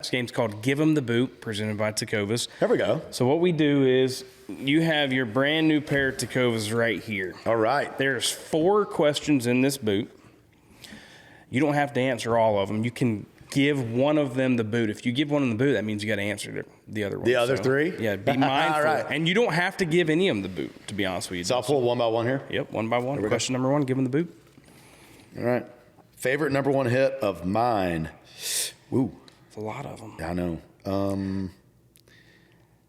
This game's called Give 'Em the Boot, presented by Tecovas. There we go. So what we do is you have your brand new pair of Tecovas right here. All right. There's 4 questions in this boot. You don't have to answer all of them. You can give one of them the boot. If you give one of them the boot, that means you got to answer the other one. The other 3? Yeah, be mindful. All right. And you don't have to give any of them the boot, to be honest with you. So I'll pull one by one here? Yep, one by one. Question number 1, give them the boot. All right. Favorite number 1 hit of mine? Ooh. It's a lot of them. Yeah, I know.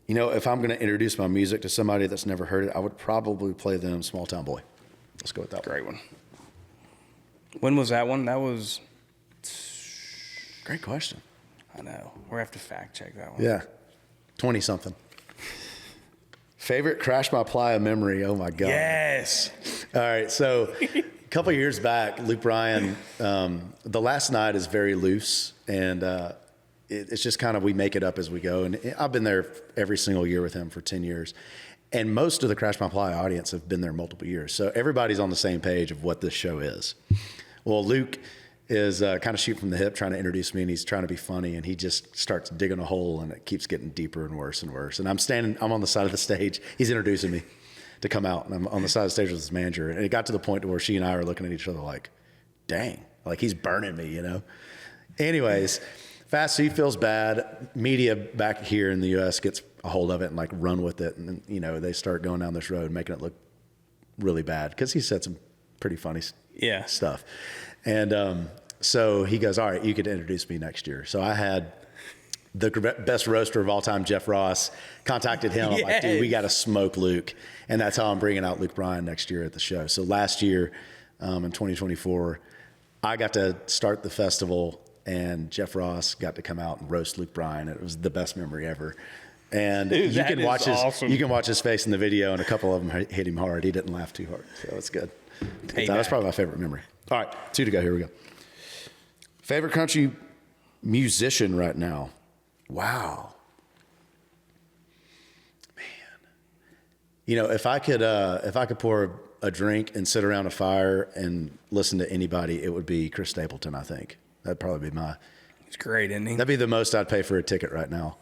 You know, if I'm going to introduce my music to somebody that's never heard it, I would probably play them Small Town Boy. Let's go with that. Great one. When was that one? That was... Great question. I know. We're going to have to fact check that one. Yeah. 20-something. Favorite Crash My Playa memory? Oh, my God. Yes. All right. So a couple of years back, Luke Bryan, the last night is very loose, and it's just kind of we make it up as we go. And I've been there every single year with him for 10 years. And most of the Crash My Playa audience have been there multiple years. So everybody's on the same page of what this show is. Well, Luke is kind of shooting from the hip, trying to introduce me, and he's trying to be funny, and he just starts digging a hole, and it keeps getting deeper and worse and worse. And I'm on the side of the stage. He's introducing me to come out, and I'm on the side of the stage with his manager. And it got to the point where she and I are looking at each other like, dang, like he's burning me, you know? Anyways, fast, so he feels bad. Media back here in the U.S. gets a hold of it and like run with it. And, you know, they start going down this road, making it look really bad because he said some pretty funny stuff. And so he goes, all right, you could introduce me next year. So I had the best roaster of all time, Jeff Ross, contacted him. I'm like, dude, we got to smoke Luke. And that's how I'm bringing out Luke Bryan next year at the show. So last year in 2024, I got to start the festival, and Jeff Ross got to come out and roast Luke Bryan. It was the best memory ever. And dude, you can watch awesome. You can watch his face in the video, and a couple of them hit him hard. He didn't laugh too hard, so it's good. That's probably my favorite memory. All right, 2 to go. Here we go. Favorite country musician right now? Wow, man. You know, if I could pour a drink and sit around a fire and listen to anybody, it would be Chris Stapleton. I think that'd probably be He's great, isn't he? That'd be the most I'd pay for a ticket right now.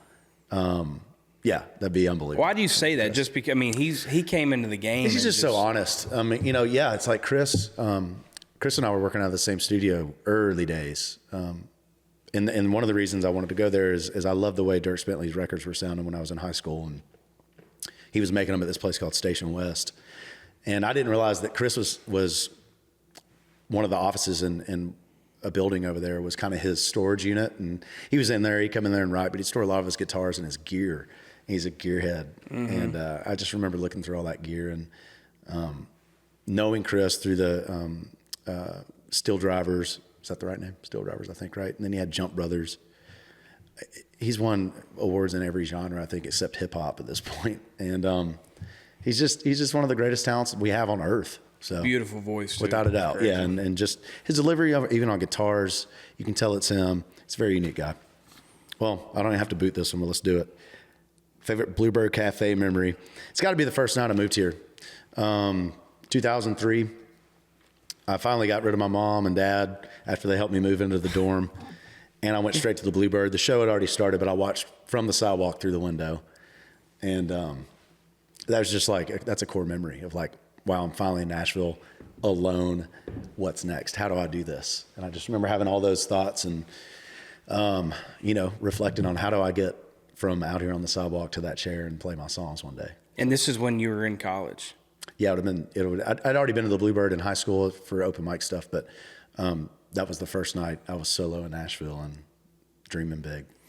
Yeah, that'd be unbelievable. Why do you say that? Just because, I mean, he came into the game. He's just so honest. I mean, you know, yeah, it's like Chris and I were working out of the same studio early days. And one of the reasons I wanted to go there is I love the way Dirk Bentley's records were sounding when I was in high school. And he was making them at this place called Station West. And I didn't realize that Chris was one of the offices in a building over there was kind of his storage unit. And he was in there, he'd come in there and write, but he'd store a lot of his guitars and his gear. He's a gearhead. Mm-hmm. And I just remember looking through all that gear and knowing Chris through the Steel Drivers. Is that the right name? Steel Drivers, I think, right? And then he had Jump Brothers. He's won awards in every genre, I think, except hip hop at this point. And he's just one of the greatest talents we have on earth. So beautiful voice, too. Without a doubt. Yeah, and just his delivery, even on guitars, you can tell it's him. It's a very unique guy. Well, I don't even have to boot this one, but let's do it. Favorite Bluebird Cafe memory? It's got to be the first night I moved here. 2003. I finally got rid of my mom and dad after they helped me move into the dorm, and I went straight to the Bluebird. The show had already started, but I watched from the sidewalk through the window, and that was just like, that's a core memory of like, wow, I'm finally in Nashville alone. What's next? How do I do this? And I just remember having all those thoughts and, you know, reflecting on how do I get from out here on the sidewalk to that chair and play my songs one day. And this is when you were in college? Yeah, I'd already been to the Bluebird in high school for open mic stuff, but that was the first night I was solo in Nashville and dreaming big.